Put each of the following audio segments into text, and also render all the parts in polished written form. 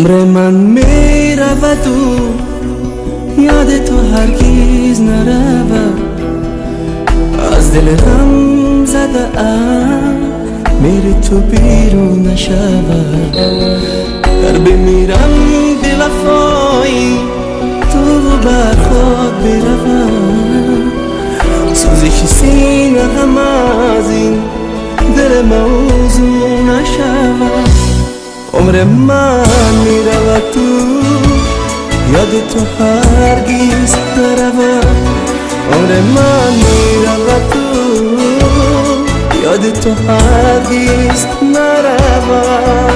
عمر من میرود و یاد تو هرگز نرود. از دل غم زده ام میری تو بیرون نشود. در بمیرم بی وفایی تو بر خود بروم. سوزش سینه هم از این دل موضوع نشود. عمر من میرود تو یاد تو هرگز نرود. عمر من میرود تو یاد تو هرگز نرود.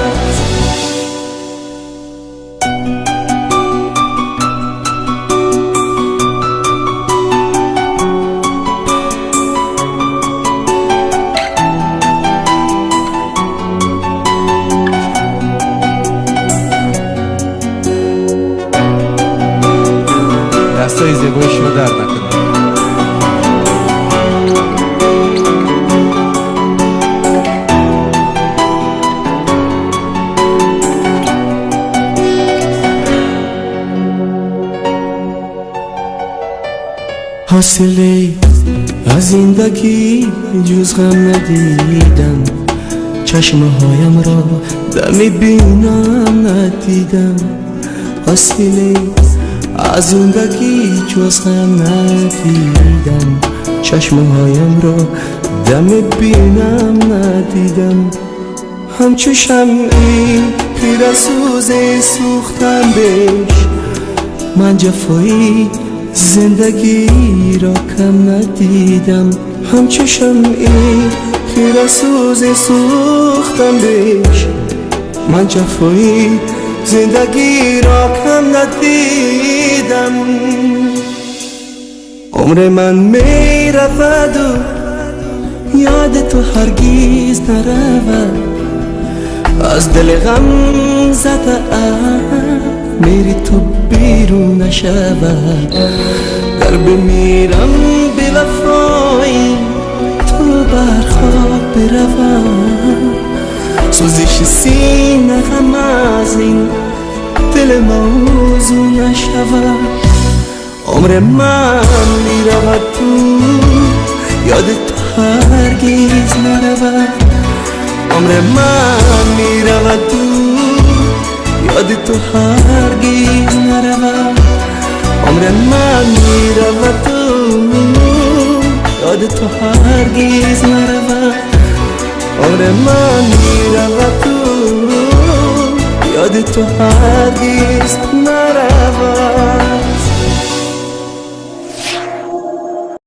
دستای زیبایش رو در نکنه. حاصله از زندگی جز غم ندیدم. چشمهایم را دمی بینم ندیدم. حاصله از زندگی جز غم ندیدم. چشمهایم را دمی بینم ندیدم. همچو شمعی پیر سوز سوختم بهش. من جفایی زندگی را کم ندیدم. همچو شمعی خیره سوز سوختم بهش. من جفایی زندگی را کم ندیدم. عمر من میرود و یاد تو هرگز نرود. از دل غم زده ام میری تو بیرون نشود. در بمیرم بی وفایی تو بر خود بروم. سوزش سینه غم از این دل موضوع نشود. عمر من میرود تو یاد تو هرگز نرود. عمر من میرود تو یاد تو هرگز نرود. عمر من میرود تو یاد تو هرگز نرود. عمر من میرود تو یاد تو هرگز نرود.